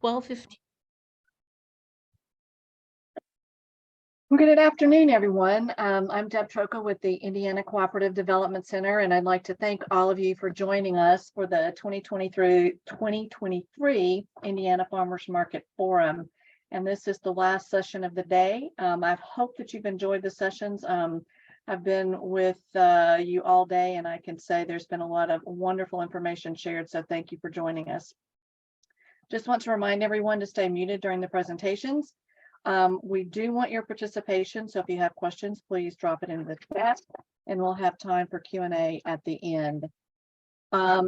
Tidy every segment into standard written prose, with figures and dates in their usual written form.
12:15. Good afternoon, everyone. I'm Deb Troca with the Indiana Cooperative Development Center, and I'd like to thank all of you for joining us for the 2023 Indiana Farmers Market Forum. And this is the last session of the day. I hope that you've enjoyed the sessions. I've been with you all day, and I can say there's been a lot of wonderful information shared, so thank you for joining us. Just want to remind everyone to stay muted during the presentations. We do want your participation, so if you have questions, please drop it into the chat, and we'll have time for Q&A at the end.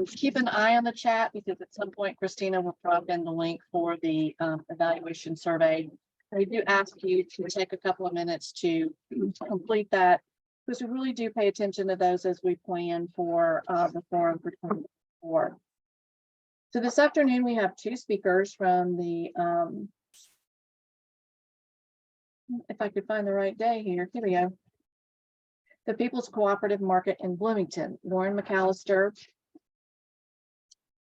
Keep an eye on the chat, because at some point Christina will drop in the link for the evaluation survey. We do ask you to take a couple of minutes to complete that, because we really do pay attention to those as we plan for the forum for 2024. So this afternoon we have two speakers from the if I could find the right day here we go. The People's Cooperative Market in Bloomington, Lauren McCalister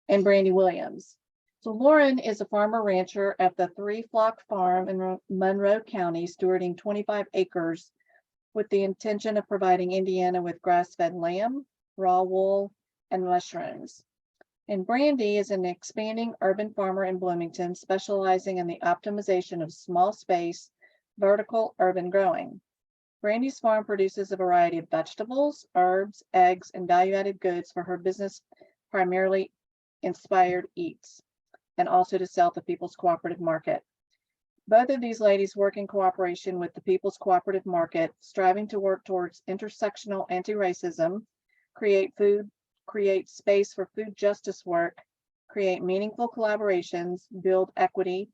and Brandi Williams. So Lauren is a farmer rancher at the 3 Flock Farm in Monroe County, stewarding 25 acres with the intention of providing Indiana with grass-fed lamb, raw wool, and mushrooms. And Brandi is an expanding urban farmer in Bloomington, specializing in the optimization of small space vertical urban growing. Brandi's farm produces a variety of vegetables, herbs, eggs, and value-added goods for her business, primarily Inspired Eats, and also to sell at the People's Cooperative Market. Both of these ladies work in cooperation with the People's Cooperative Market, striving to work towards intersectional anti-racism, create space for food justice work, create meaningful collaborations, build equity,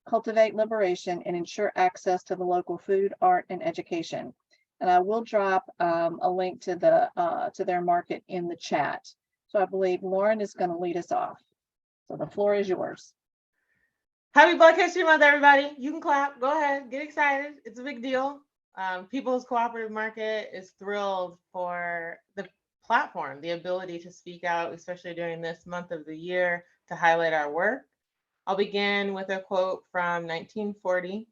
cultivate liberation, and ensure access to the local food, art, and education. And I will drop a link to their market in the chat. So I believe Lauren is going to lead us off. So the floor is yours. Happy Black History Month, everybody. You can clap. Go ahead. Get excited. It's a big deal. People's Cooperative Market is thrilled for the platform, the ability to speak out, especially during this month of the year, to highlight our work. I'll begin with a quote from 1940.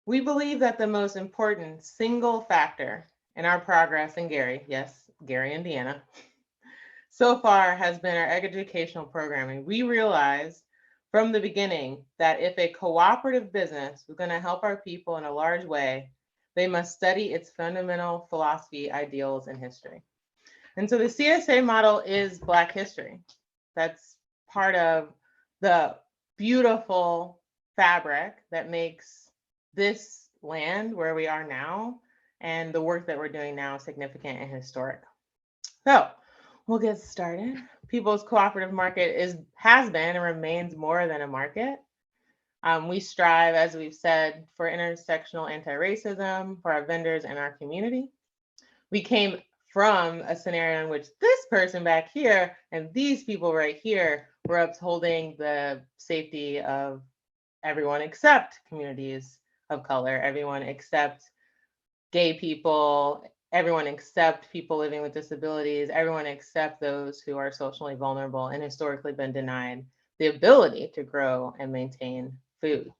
We believe that the most important single factor in our progress in Gary, yes, Gary, Indiana, so far has been our educational programming. We realized from the beginning that if a cooperative business was going to help our people in a large way, they must study its fundamental philosophy, ideals, and history. And so the CSA model is Black history. That's part of the beautiful fabric that makes this land where we are now and the work that we're doing now significant and historic. So we'll get started. People's Cooperative Market has been and remains more than a market. We strive, as we've said, for intersectional anti-racism for our vendors and our community. We came from a scenario in which this person back here and these people right here were upholding the safety of everyone except communities of color, everyone except gay people, everyone except people living with disabilities, everyone except those who are socially vulnerable and historically been denied the ability to grow and maintain food.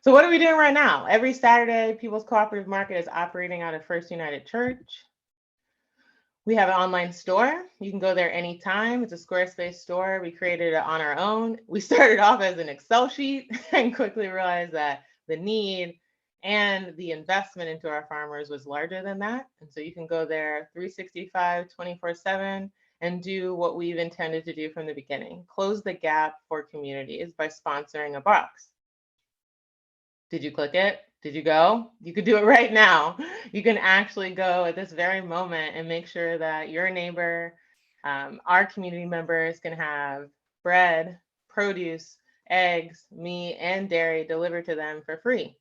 So what are we doing right now? Every Saturday, People's Cooperative Market is operating out of First United Church. We have an online store. You can go there anytime. It's a Squarespace store. We created it on our own. We started off as an Excel sheet and quickly realized that the need and the investment into our farmers was larger than that. And so you can go there 365, 24/7 and do what we've intended to do from the beginning, close the gap for communities by sponsoring a box. Did you click it? Did you go? You could do it right now. You can actually go at this very moment and make sure that your neighbor, our community members can have bread, produce, eggs, meat, and dairy delivered to them for free.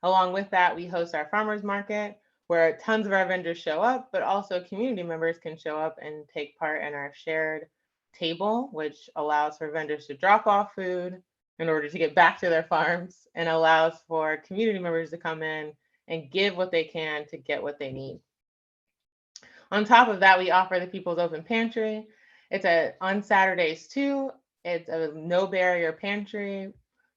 Along with that, we host our farmers market where tons of our vendors show up, but also community members can show up and take part in our shared table, which allows for vendors to drop off food in order to get back to their farms and allows for community members to come in and give what they can to get what they need. On top of that, we offer the People's Open Pantry. It's on Saturdays too. It's a no barrier pantry.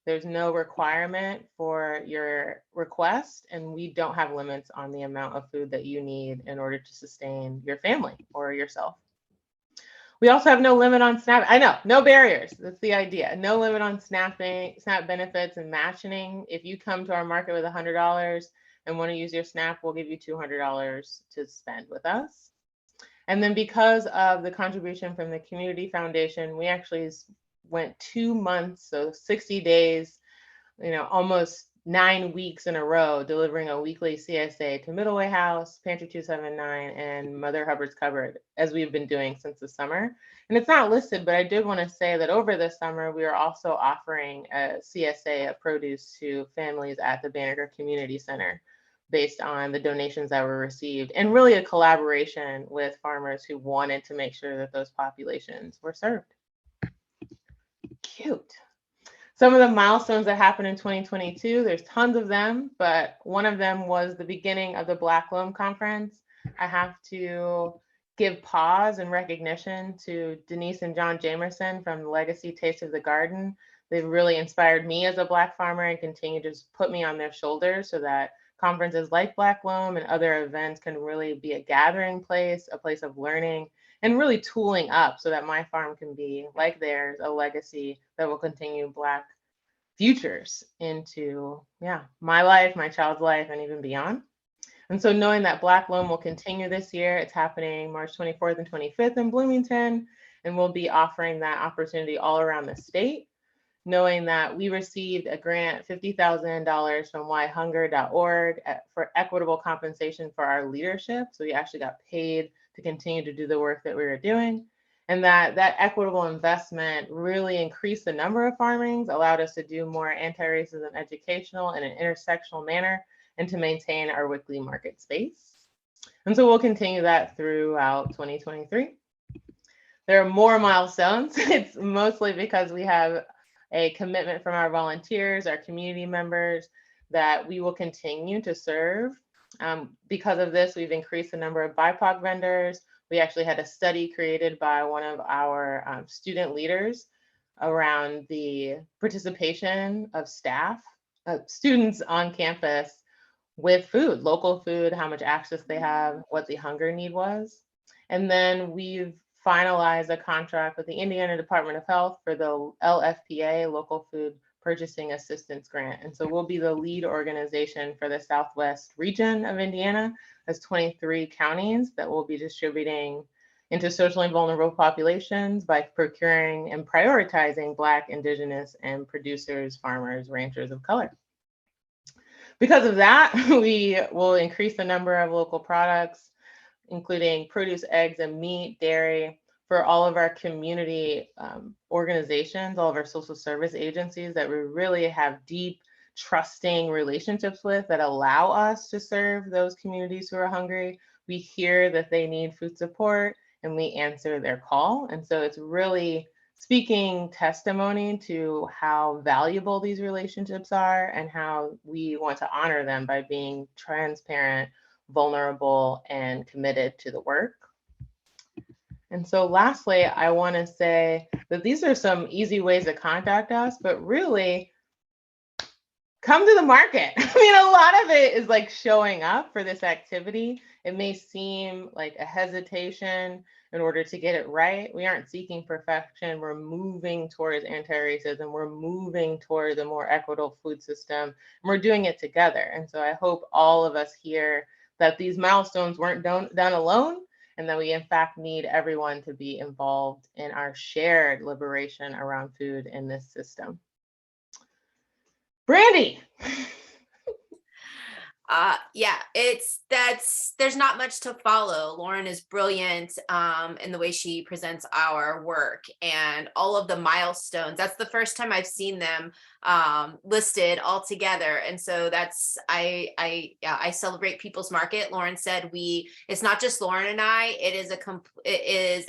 There's no requirement for your request, and we don't have limits on the amount of food that you need in order to sustain your family or yourself. We also have no limit on SNAP. I know, no barriers. That's the idea. No limit on SNAP benefits and matching. If you come to our market with $100 and want to use your SNAP, we'll give you $200 to spend with us. And then because of the contribution from the Community Foundation, we actually went 2 months, so 60 days, almost 9 weeks in a row, delivering a weekly CSA to Middle Way House, Pantry 279, and Mother Hubbard's Cupboard, as we've been doing since the summer. And it's not listed, but I did want to say that over the summer, we are also offering a CSA of produce to families at the Banneker Community Center based on the donations that were received, and really a collaboration with farmers who wanted to make sure that those populations were served. Cute. Some of the milestones that happened in 2022, there's tons of them, but one of them was the beginning of the Black Loam Conference. I have to give pause and recognition to Denise and John Jamerson from Legacy Taste of the Garden. They've really inspired me as a Black farmer and continue to just put me on their shoulders so that conferences like Black Loam and other events can really be a gathering place, a place of learning, and really tooling up so that my farm can be, like theirs, a legacy that will continue Black futures into, my life, my child's life, and even beyond. And so knowing that Black Loam will continue this year, it's happening March 24th and 25th in Bloomington, and we'll be offering that opportunity all around the state. Knowing that we received a grant, $50,000 from whyhunger.org for equitable compensation for our leadership. So we actually got paid to continue to do the work that we were doing. And that equitable investment really increased the number of farmings, allowed us to do more anti-racism educational in an intersectional manner, and to maintain our weekly market space. And so we'll continue that throughout 2023. There are more milestones. It's mostly because we have a commitment from our volunteers, our community members, that we will continue to serve. Because of this, we've increased the number of BIPOC vendors. We actually had a study created by one of our student leaders around the participation of staff, students on campus with food, local food, how much access they have, what the hunger need was. And then we've finalized a contract with the Indiana Department of Health for the LFPA, Local Food Purchasing Assistance Grant. And so we'll be the lead organization for the Southwest region of Indiana. That's 23 counties that will be distributing into socially vulnerable populations by procuring and prioritizing Black, Indigenous, and producers, farmers, ranchers of color. Because of that, we will increase the number of local products, including produce, eggs, and meat, dairy, for all of our community organizations, all of our social service agencies that we really have deep, trusting relationships with that allow us to serve those communities who are hungry. We hear that they need food support and we answer their call. And so it's really speaking testimony to how valuable these relationships are and how we want to honor them by being transparent, vulnerable, and committed to the work. And so lastly, I want to say that these are some easy ways to contact us, but really come to the market. I mean, a lot of it is like showing up for this activity. It may seem like a hesitation in order to get it right. We aren't seeking perfection. We're moving towards anti-racism. We're moving towards a more equitable food system. And we're doing it together. And so I hope all of us hear that these milestones weren't done alone, and that we in fact need everyone to be involved in our shared liberation around food in this system. Brandi. There's not much to follow. Lauren is brilliant in the way she presents our work and all of the milestones. That's the first time I've seen them listed all together. And so I celebrate People's Market. Lauren said it's not just Lauren and I, it is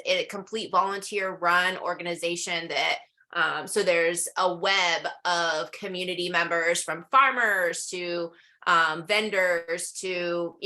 a complete volunteer run organization that so there's a web of community members, from farmers to vendors to,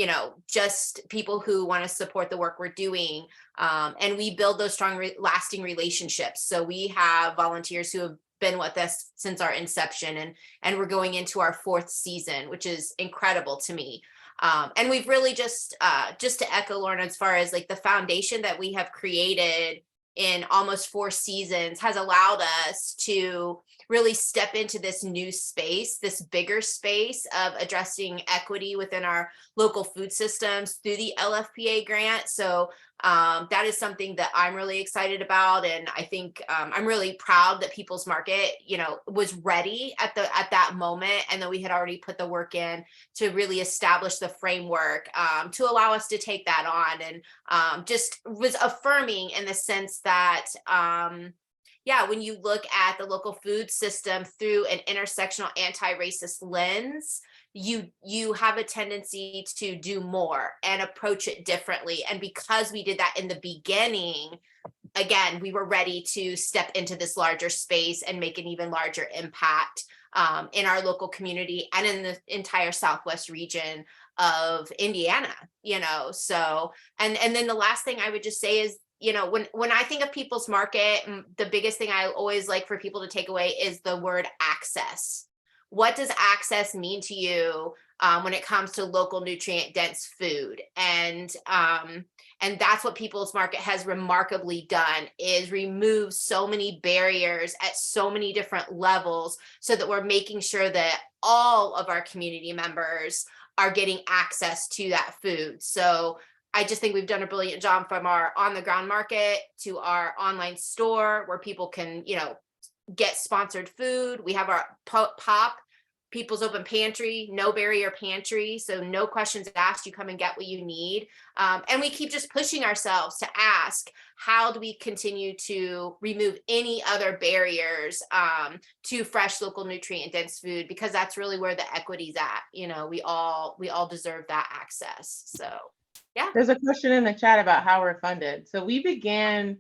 just people who want to support the work we're doing. And we build those strong, lasting relationships. So we have volunteers who have been with us since our inception, and we're going into our 4th season, which is incredible to me. And we've really just to echo Lauren, as far as like the foundation that we have created in almost 4 seasons has allowed us to really step into this new space, this bigger space of addressing equity within our local food systems through the LFPA grant. So that is something that I'm really excited about. And I think I'm really proud that People's Market, was ready at that moment. And that we had already put the work in to really establish the framework to allow us to take that on. And just was affirming in the sense that, when you look at the local food system through an intersectional anti-racist lens, you have a tendency to do more and approach it differently. And because we did that in the beginning, again, we were ready to step into this larger space and make an even larger impact in our local community and in the entire Southwest region of Indiana, so, and then the last thing I would just say is, when I think of People's Market, the biggest thing I always like for people to take away is the word access. What does access mean to you when it comes to local nutrient dense food? And that's what People's Market has remarkably done, is remove so many barriers at so many different levels, so that we're making sure that all of our community members are getting access to that food. So I just think we've done a brilliant job, from our on the ground market to our online store, where people can, get sponsored food. We have our POP, People's Open Pantry, no barrier pantry. So no questions asked, you come and get what you need. And we keep just pushing ourselves to ask, how do we continue to remove any other barriers to fresh, local, nutrient dense food? Because that's really where the equity's at. We all deserve that access. So yeah. There's a question in the chat about how we're funded. So we began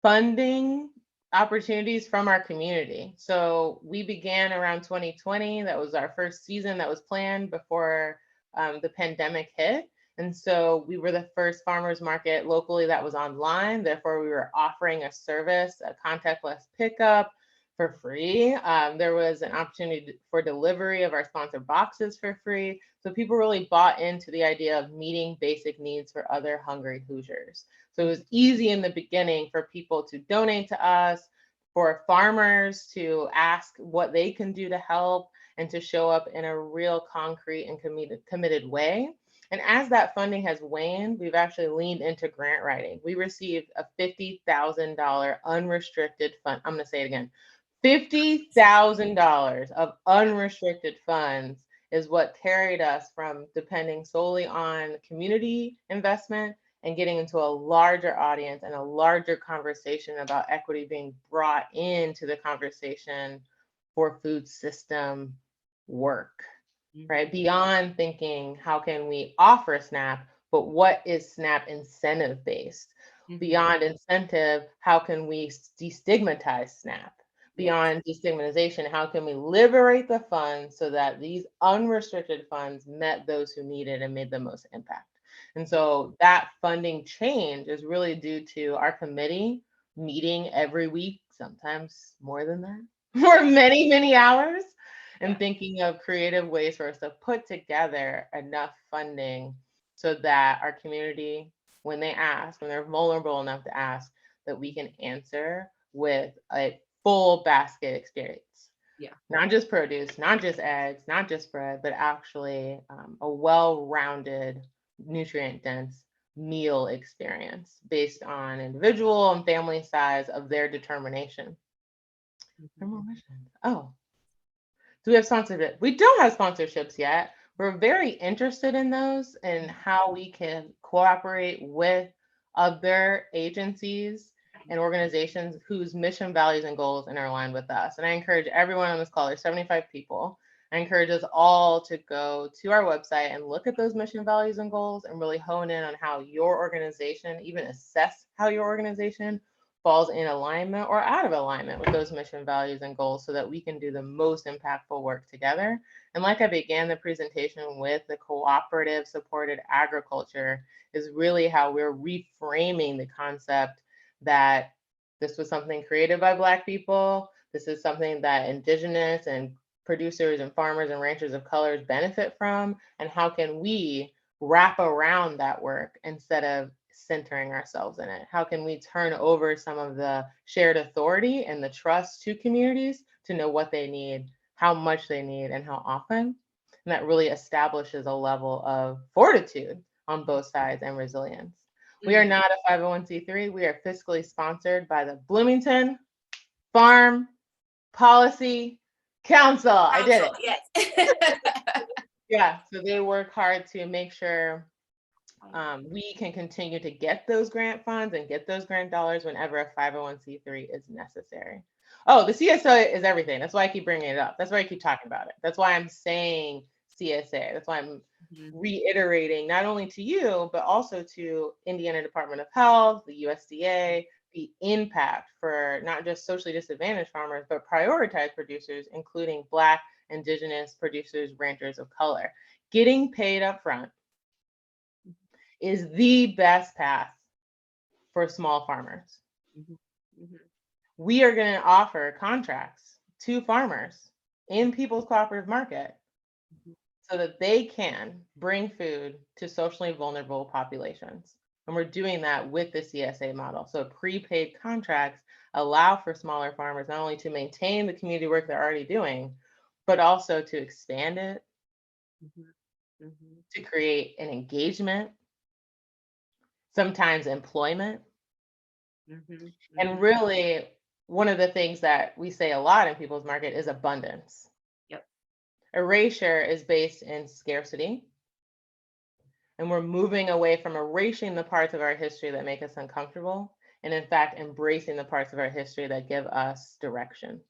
funding opportunities from our community. So we began around 2020. That was our first season that was planned before the pandemic hit. And so we were the first farmers market locally that was online. Therefore, we were offering a service, a contactless pickup for free. There was an opportunity for delivery of our sponsored boxes for free. So people really bought into the idea of meeting basic needs for other hungry Hoosiers. So it was easy in the beginning for people to donate to us, for farmers to ask what they can do to help, and to show up in a real concrete and committed way. And as that funding has waned, we've actually leaned into grant writing. We received a $50,000 unrestricted fund. I'm going to say it again. $50,000 of unrestricted funds is what carried us from depending solely on community investment and getting into a larger audience and a larger conversation about equity being brought into the conversation for food system work, right? Beyond thinking, how can we offer SNAP, but what is SNAP incentive based? Beyond incentive, how can we destigmatize SNAP? Beyond destigmatization, how can we liberate the funds so that these unrestricted funds met those who need it and made the most impact? And so that funding change is really due to our committee meeting every week, sometimes more than that, for many, many hours, and thinking of creative ways for us to put together enough funding so that our community, when they ask, when they're vulnerable enough to ask, that we can answer with a full basket experience. Yeah. Not just produce, not just eggs, not just bread, but actually a well-rounded, nutrient-dense meal experience based on individual and family size of their determination. Oh, do we have sponsorship? We don't have sponsorships yet. We're very interested in those and how we can cooperate with other agencies and organizations whose mission, values, and goals are aligned with us. And I encourage everyone on this call, there's 75 people. I encourage us all to go to our website and look at those mission, values, and goals and really hone in on how your organization, even assess how your organization falls in alignment or out of alignment with those mission values and goals so that we can do the most impactful work together. And like I began the presentation with, the cooperative supported agriculture is really how we're reframing the concept that this was something created by Black people. This is something that Indigenous and producers and farmers and ranchers of colors benefit from. And how can we wrap around that work instead of centering ourselves in it? How can we turn over some of the shared authority and the trust to communities to know what they need, how much they need, and how often? And that really establishes a level of fortitude on both sides and resilience. We are not a 501c3. We are fiscally sponsored by the Bloomington Farm Policy Council. I did it. Yes. Yeah, so they work hard to make sure we can continue to get those grant funds and get those grant dollars whenever a 501c3 is necessary. Oh, the CSA is everything. That's why I keep bringing it up. That's why I keep talking about it. That's why I'm saying CSA. That's why I'm reiterating not only to you, but also to Indiana Department of Health, the USDA, the impact for not just socially disadvantaged farmers, but prioritized producers, including Black, Indigenous producers, ranchers of color. Getting paid up front is the best path for small farmers. We are going to offer contracts to farmers in People's Cooperative Market so that they can bring food to socially vulnerable populations. And we're doing that with the CSA model. So prepaid contracts allow for smaller farmers not only to maintain the community work they're already doing, but also to expand it, to create an engagement, sometimes employment. And really, one of the things that we say a lot in People's Market is abundance. Erasure is based in scarcity. And we're moving away from erasing the parts of our history that make us uncomfortable, and in fact, embracing the parts of our history that give us direction.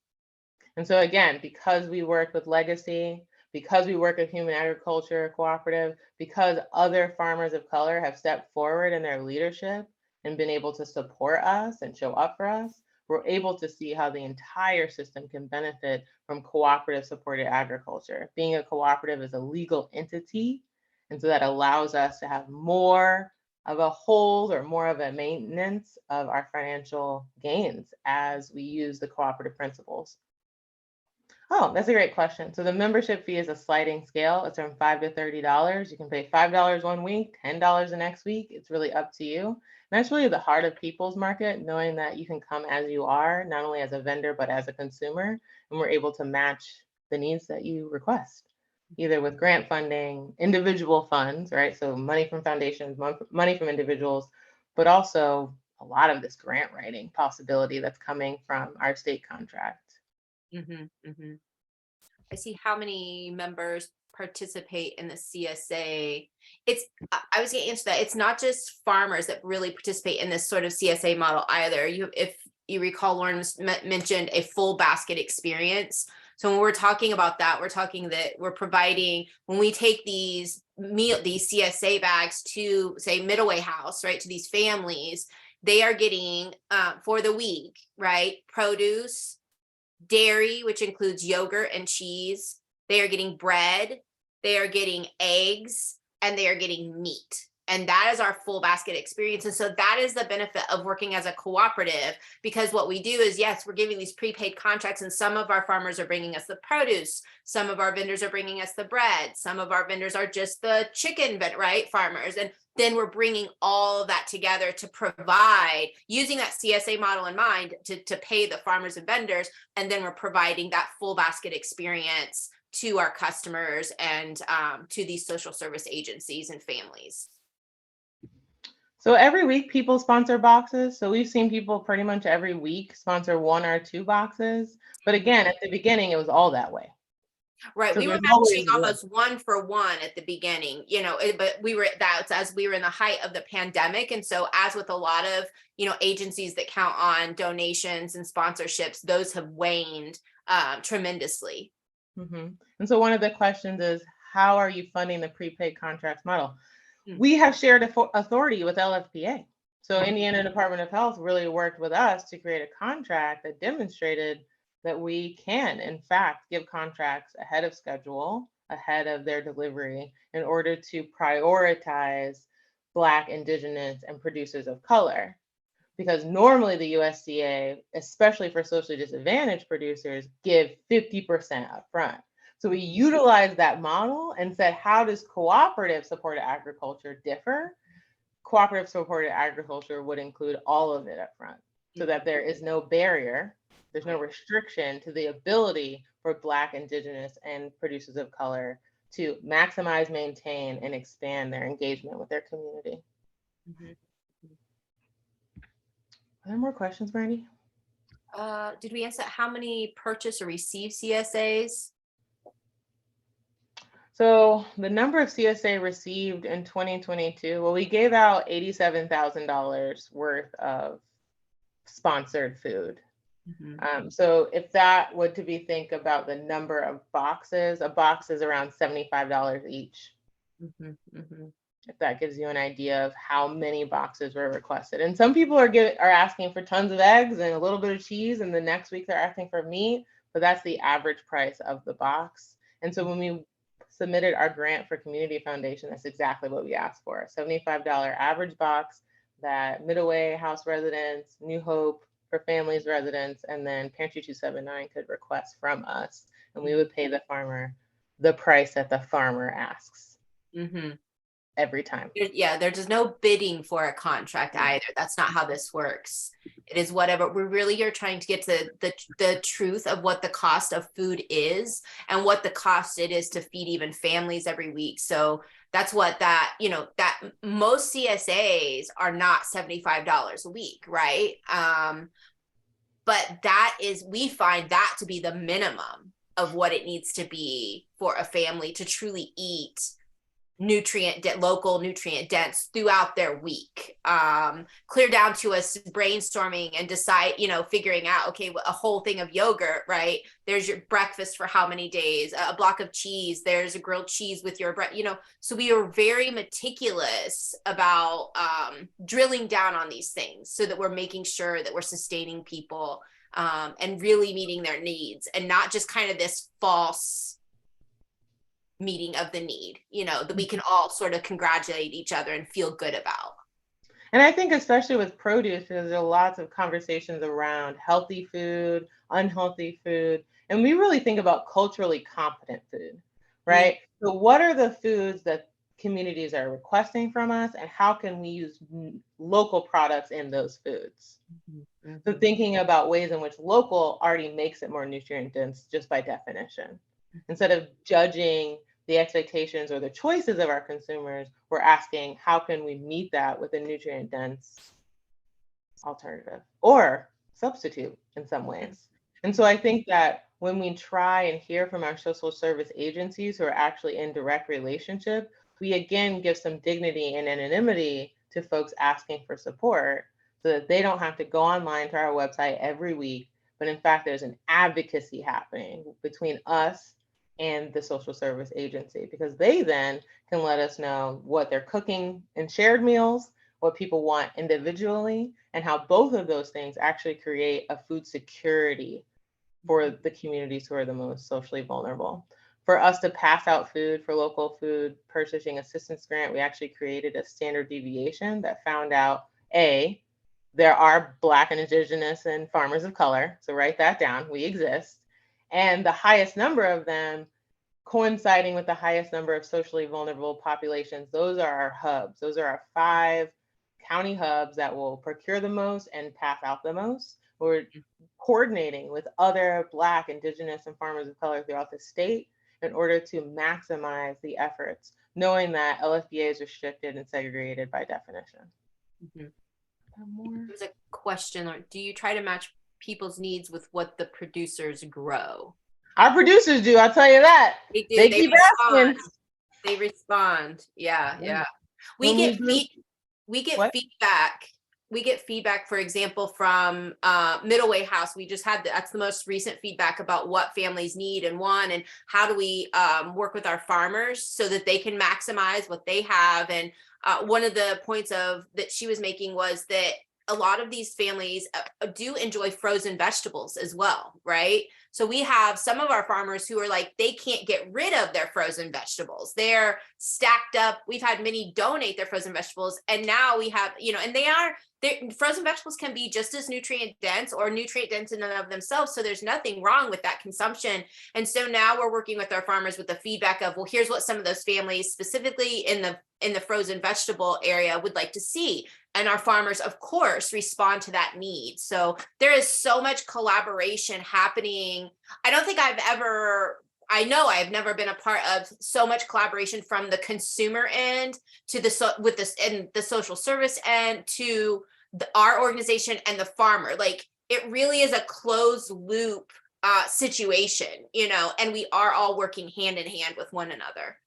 And so again, because we work with Legacy, because we work with Human Agriculture Cooperative, because other farmers of color have stepped forward in their leadership and been able to support us and show up for us, we're able to see how the entire system can benefit from cooperative supported agriculture. Being a cooperative is a legal entity, and so that allows us to have more of a hold or more of a maintenance of our financial gains as we use the cooperative principles. Oh, that's a great question. So the membership fee is a sliding scale. It's from $5 to $30. You can pay $5 one week, $10 the next week. It's really up to you. And that's really the heart of People's Market, knowing that you can come as you are, not only as a vendor, but as a consumer. And we're able to match the needs that you request, either with grant funding, individual funds, right? So money from foundations, money from individuals, but also a lot of this grant writing possibility that's coming from our state contract. I see how many members participate in the CSA. I was going to answer that. It's not just farmers that really participate in this sort of CSA model either. If you recall, Lauren mentioned a full basket experience. So when we're talking about that, we're talking that we're providing, when we take these CSA bags to, say, Middleway House, right, to these families, they are getting for the week, right, produce, dairy, which includes yogurt and cheese. They are getting bread, they are getting eggs, and they are getting meat. And that is our full basket experience. And so that is the benefit of working as a cooperative, because what we do is, yes, we're giving these prepaid contracts, and some of our farmers are bringing us the produce. Some of our vendors are bringing us the bread. Some of our vendors are just the chicken, right, farmers. And then we're bringing all of that together to provide, using that CSA model in mind, to pay the farmers and vendors. And then we're providing that full basket experience to our customers and to these social service agencies and families. So every week people sponsor boxes. So we've seen people pretty much every week sponsor 1 or 2 boxes. But again, at the beginning, it was all that way. Right. So we were there's matching always almost 1 for 1 at the beginning, but that's as we were in the height of the pandemic. And so as with a lot of, agencies that count on donations and sponsorships, those have waned tremendously. And so one of the questions is, how are you funding the prepaid contracts model? We have shared authority with LFPA. So Indiana Department of Health really worked with us to create a contract that demonstrated that we can, in fact, give contracts ahead of schedule, ahead of their delivery, in order to prioritize Black, Indigenous, and producers of color. Because normally the USDA, especially for socially disadvantaged producers, give 50% up front. So we utilized that model and said, how does cooperative supported agriculture differ? Cooperative supported agriculture would include all of it up front, so that there is no barrier, there's no restriction to the ability for Black, Indigenous, and producers of color to maximize, maintain, and expand their engagement with their community. Are there more questions, Brandi? Did we answer how many purchase or receive CSAs? So the number of CSA received in 2022, well, we gave out $87,000 worth of sponsored food. So if that would to be think about the number of boxes, a box is around $75 each. If that gives you an idea of how many boxes were requested. And some people are asking for tons of eggs and a little bit of cheese, and the next week they're asking for meat, but that's the average price of the box. And so when we submitted our grant for Community Foundation, that's exactly what we asked for, a $75 average box that Midway House residents, New Hope for Families residents, and then Pantry 279 could request from us, and we would pay the farmer the price that the farmer asks. Every time. Yeah, there's no bidding for a contract either. That's not how this works. It is whatever we really are trying to get to the truth of what the cost of food is and what the cost it is to feed even families every week. So that's what that most CSAs are not $75 a week, right? But that is, we find that to be the minimum of what it needs to be for a family to truly eat local nutrient dense throughout their week, clear down to us brainstorming and decide, figuring out, okay, a whole thing of yogurt, right? There's your breakfast for how many days, a block of cheese, there's a grilled cheese with your so we are very meticulous about drilling down on these things so that we're making sure that we're sustaining people and really meeting their needs, and not just kind of this false meeting of the need, that we can all sort of congratulate each other and feel good about. And I think especially with produce, because there are lots of conversations around healthy food, unhealthy food, and we really think about culturally competent food, right? So what are the foods that communities are requesting from us, and how can we use local products in those foods? So thinking about ways in which local already makes it more nutrient dense just by definition. Instead of judging the expectations or the choices of our consumers, we're asking, how can we meet that with a nutrient dense alternative or substitute in some ways? And so I think that when we try and hear from our social service agencies who are actually in direct relationship, we again give some dignity and anonymity to folks asking for support, so that they don't have to go online to our website every week, but in fact, there's an advocacy happening between us and the social service agency, because they then can let us know what they're cooking in shared meals, what people want individually, and how both of those things actually create a food security for the communities who are the most socially vulnerable. For us to pass out food for local food purchasing assistance grant, we actually created a standard deviation that found out, there are Black and Indigenous and farmers of color. So write that down, we exist. And the highest number of them coinciding with the highest number of socially vulnerable populations, those are our hubs. Those are our 5 county hubs that will procure the most and pass out the most. We're coordinating with other Black, Indigenous, and farmers of color throughout the state in order to maximize the efforts, knowing that LFBA is restricted and segregated by definition. There's a question, do you try to match people's needs with what the producers grow? Our producers do, I'll tell you that. They do. They keep asking. They respond. Yeah. We When get feedback we get feedback, for example, from Middle Way House. We just had that's the most recent feedback about what families need and want, and how do we work with our farmers so that they can maximize what they have. And one of the points of that she was making was that a lot of these families do enjoy frozen vegetables as well, right? So we have some of our farmers who are like, they can't get rid of their frozen vegetables. They're stacked up. We've had many donate their frozen vegetables. And now we have, you know, and frozen vegetables can be just as nutrient dense or nutrient dense in and of themselves. So there's nothing wrong with that consumption. And so now we're working with our farmers with the feedback of, well, here's what some of those families specifically in the frozen vegetable area would like to see. And our farmers, of course, respond to that need. So there is so much collaboration happening. I know I've never been a part of so much collaboration from the consumer end to the social service end to our organization and the farmer. Like, it really is a closed loop situation, you know, and we are all working hand in hand with one another.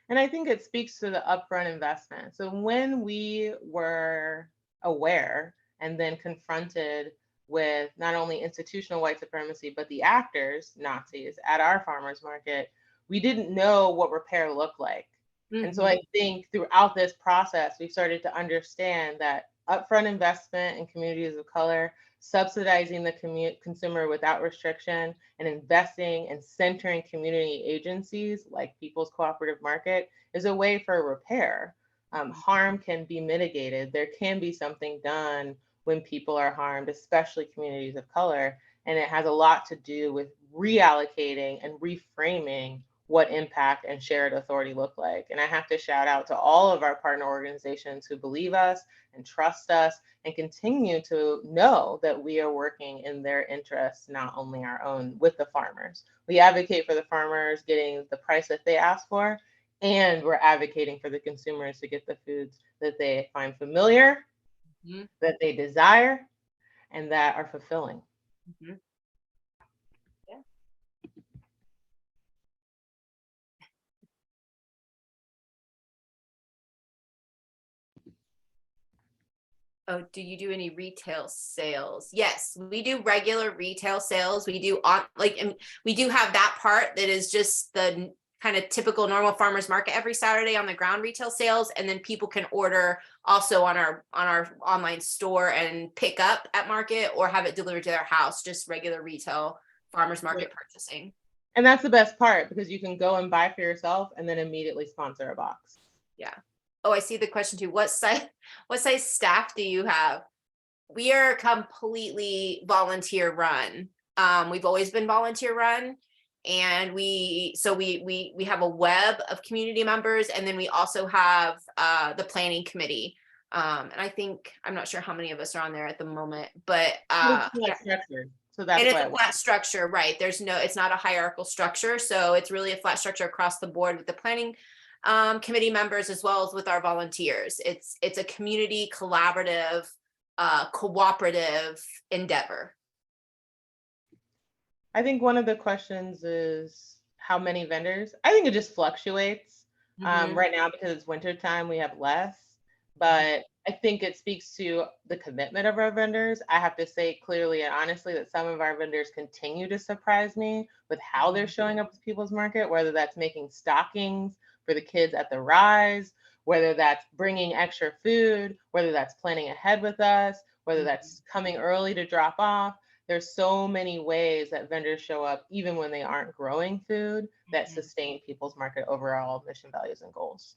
And I think it speaks to the upfront investment. So when we were aware and then confronted with not only institutional white supremacy, but the actors, Nazis, at our farmers market, we didn't know what repair looked like. Mm-hmm. And so I think throughout this process, we started to understand that upfront investment in communities of color, subsidizing the consumer without restriction, and investing and centering community agencies like People's Cooperative Market is a way for repair. Harm can be mitigated. There can be something done when people are harmed, especially communities of color. And it has a lot to do with reallocating and reframing what impact and shared authority look like. And I have to shout out to all of our partner organizations who believe us and trust us and continue to know that we are working in their interests, not only our own, with the farmers. We advocate for the farmers getting the price that they ask for, and we're advocating for the consumers to get the foods that they find familiar, mm-hmm. that they desire, and that are fulfilling. Mm-hmm. Oh, do you do any retail sales? Yes, we do regular retail sales. We do we do have that part that is just the kind of typical normal farmers market every Saturday on the ground retail sales. And then people can order also on our online store and pick up at market or have it delivered to their house, just regular retail farmers market purchasing. And that's the best part, because you can go and buy for yourself and then immediately sponsor a box. Yeah. Oh, I see the question too. What size staff do you have? We are completely volunteer run. We've always been volunteer run, and we have a web of community members, and then we also have the planning committee. And I'm not sure how many of us are on there at the moment, but so that's it's a flat structure, right? It's not a hierarchical structure, so it's really a flat structure across the board with the planning committee members as well as with our volunteers. It's a community collaborative, cooperative endeavor. I think one of the questions is how many vendors. I think it just fluctuates. Mm-hmm. Right now, because it's winter time, we have less, but I think it speaks to the commitment of our vendors. I have to say clearly and honestly that some of our vendors continue to surprise me with how they're showing up with People's Market, whether that's making stockings for the kids at the Rise, whether that's bringing extra food, whether that's planning ahead with us, whether that's coming early to drop off. There's so many ways that vendors show up, even when they aren't growing food, that sustain People's Market overall mission, values, and goals.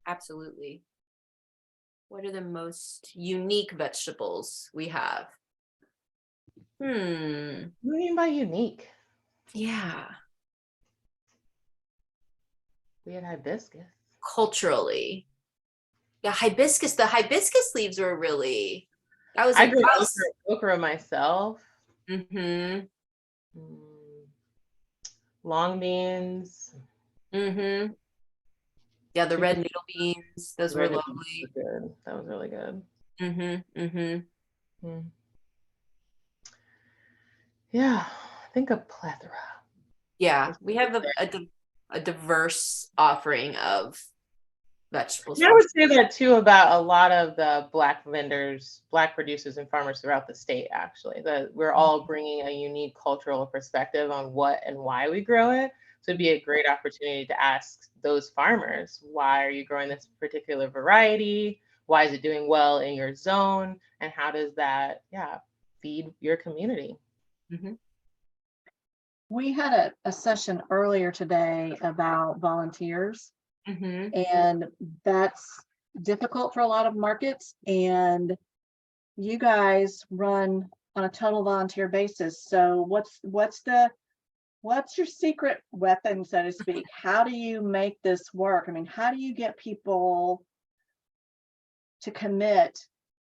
Absolutely. What are the most unique vegetables we have? What do you mean by unique? Yeah. We had hibiscus. Culturally. Yeah, the hibiscus leaves were really, I grew okra myself. Mm-hmm. Long beans. Mm-hmm. Yeah, the red noodle beans. Those were lovely. Good. That was really good. Mm-hmm. Mm-hmm. Yeah, I think a plethora. Yeah, we have a diverse offering of vegetables. Yeah, I would say that too about a lot of the Black vendors, Black producers and farmers throughout the state, actually, that we're all bringing a unique cultural perspective on what and why we grow it. So it'd be a great opportunity to ask those farmers, why are you growing this particular variety? Why is it doing well in your zone? And how does that, feed your community? Mm-hmm. We had a session earlier today about volunteers, Mm-hmm. and that's difficult for a lot of markets. And you guys run on a total volunteer basis. So what's your secret weapon, so to speak? How do you make this work? I mean, how do you get people to commit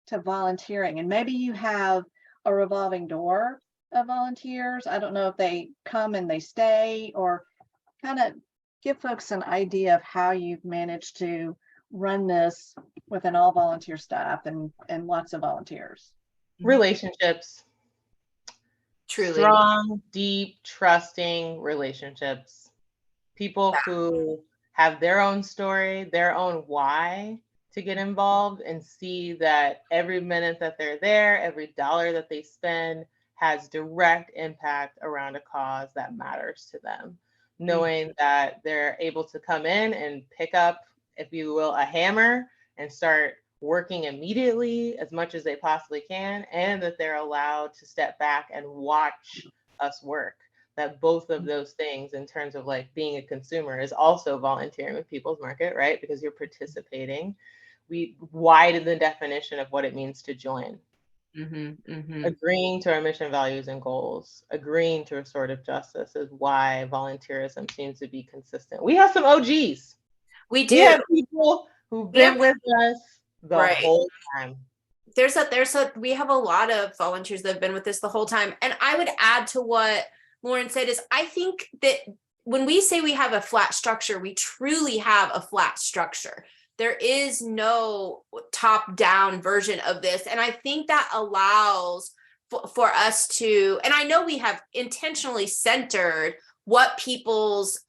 to volunteering? And maybe you have a revolving door of volunteers. I don't know if they come and they stay, or kind of give folks an idea of how you've managed to run this with an all volunteer staff and lots of volunteers. Relationships. Truly. Strong, deep, trusting relationships. People who have their own story, their own why to get involved, and see that every minute that they're there, every dollar that they spend has direct impact around a cause that matters to them. Knowing that they're able to come in and pick up, if you will, a hammer and start working immediately as much as they possibly can, and that they're allowed to step back and watch us work. That both of those things, in terms of like being a consumer, is also volunteering with People's Market, right? Because you're participating. We widen the definition of what it means to join. Mm-hmm. Mm-hmm. Agreeing to our mission, values, and goals, agreeing to restorative justice is why volunteerism seems to be consistent. We have some OGs. We do. We have people who've been with us the whole time. We have a lot of volunteers that have been with us the whole time. And I would add to what Lauren said is, I think that when we say we have a flat structure, we truly have a flat structure. There is no top-down version of this. And I think that allows for us to, and I know we have intentionally centered what people's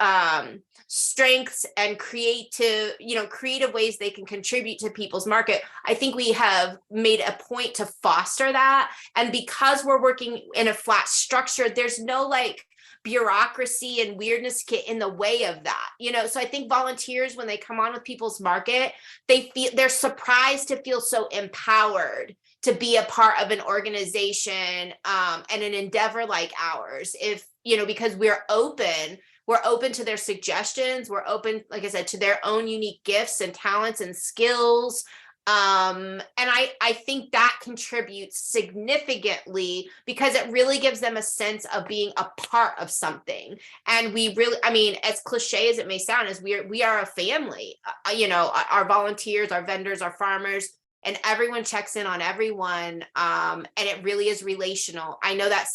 strengths and creative ways they can contribute to People's Market. I think we have made a point to foster that. And because we're working in a flat structure, there's no like bureaucracy and weirdness get in the way of that, so I think volunteers, when they come on with People's Market, they're surprised to feel so empowered to be a part of an organization and an endeavor like ours, because we're open to their suggestions. We're open, like I said, to their own unique gifts and talents and skills. And I think that contributes significantly, because it really gives them a sense of being a part of something. And we really, as cliche as it may sound, is we are a family, our volunteers, our vendors, our farmers, and everyone checks in on everyone. And it really is relational. I know that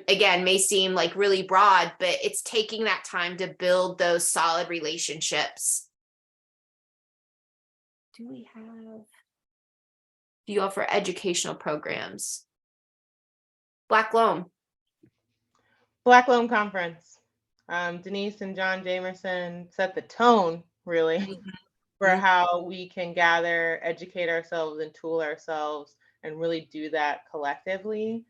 again may seem like really broad, but it's taking that time to build those solid relationships. Do you offer educational programs? Black Loam Conference. Denise and John Jamerson set the tone, really, for how we can gather, educate ourselves, and tool ourselves, and really do that collectively.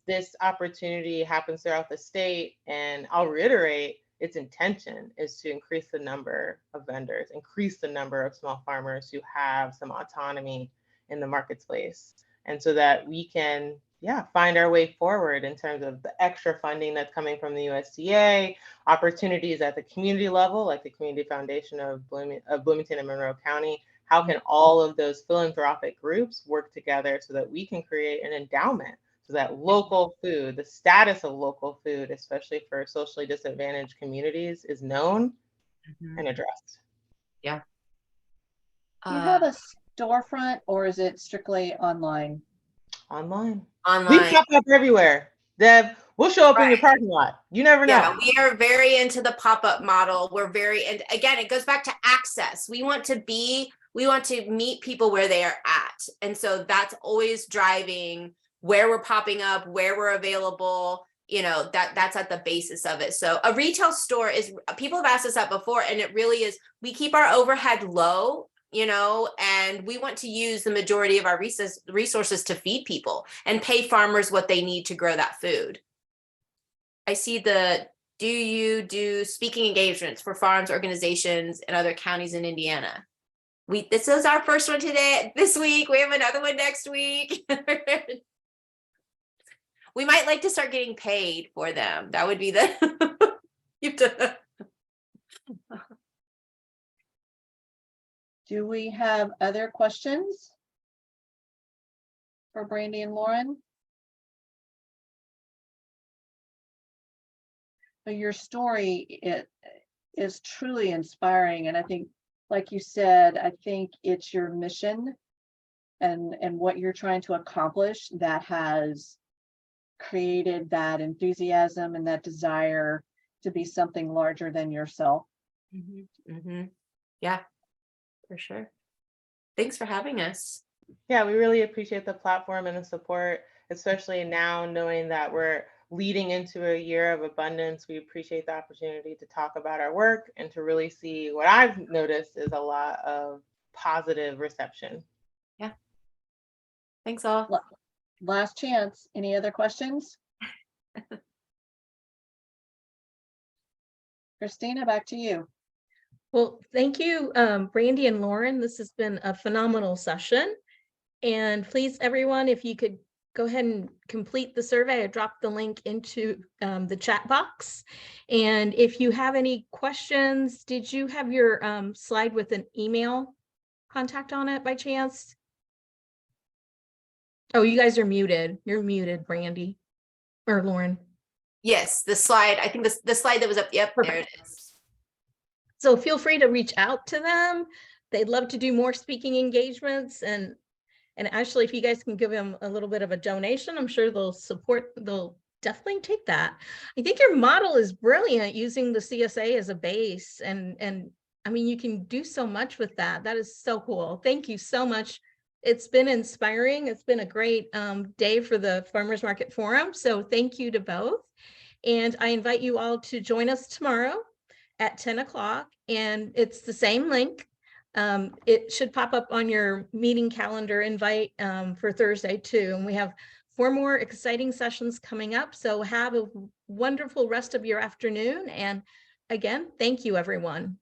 This opportunity happens throughout the state, and I'll reiterate, its intention is to increase the number of vendors, increase the number of small farmers who have some autonomy in the marketplace. And so that we can, find our way forward in terms of the extra funding that's coming from the USDA, opportunities at the community level, like the Community Foundation of Bloomington and Monroe County. How can all of those philanthropic groups work together so that we can create an endowment, so that local food, the status of local food, especially for socially disadvantaged communities, is known and addressed. Yeah. Do you have a storefront, or is it strictly online? Online. Online. We pop up everywhere. Deb, we'll show up in your parking lot. You never know. Yeah, we are very into the pop-up model. And again, it goes back to access. We want to meet people where they are at. And so that's always driving where we're popping up, where we're available. you know, that's at the basis of it. So a retail store is, people have asked us that before, and it really is, we keep our overhead low, you know, and we want to use the majority of our resources to feed people and pay farmers what they need to grow that food. I see do you do speaking engagements for farms, organizations, and other counties in Indiana? This is our first one this week. We have another one next week. We might like to start getting paid for them. That would be the. Do we have other questions for Brandi and Lauren? So your story, it is truly inspiring, and I think, like you said, I think it's your mission and what you're trying to accomplish that has created that enthusiasm and that desire to be something larger than yourself. Yeah, for sure. Thanks for having us. Yeah, we really appreciate the platform and the support, especially now knowing that we're leading into a year of abundance. We appreciate the opportunity to talk about our work and to really see what I've noticed is a lot of positive reception. Yeah. Thanks all. Last chance. Any other questions? Christina, back to you. Well, thank you, Brandi and Lauren. This has been a phenomenal session. And please, everyone, if you could go ahead and complete the survey. I dropped the link into the chat box. And if you have any questions, did you have your slide with an email contact on it by chance? Oh, you guys are muted. You're muted, Brandi or Lauren. Yes, the slide. I think the slide that was up. Yep, Perfect. there it is. So feel free to reach out to them. They'd love to do more speaking engagements, and actually, if you guys can give them a little bit of a donation, I'm sure they'll definitely take that. I think your model is brilliant, using the CSA as a base, and I mean, you can do so much with that. That is so cool. Thank you so much. It's been inspiring. It's been a great day for the Farmers Market Forum. So thank you to both. And I invite you all to join us tomorrow at 10 o'clock. And it's the same link. It should pop up on your meeting calendar invite for Thursday too. And we have 4 more exciting sessions coming up. So have a wonderful rest of your afternoon. And again, thank you, everyone.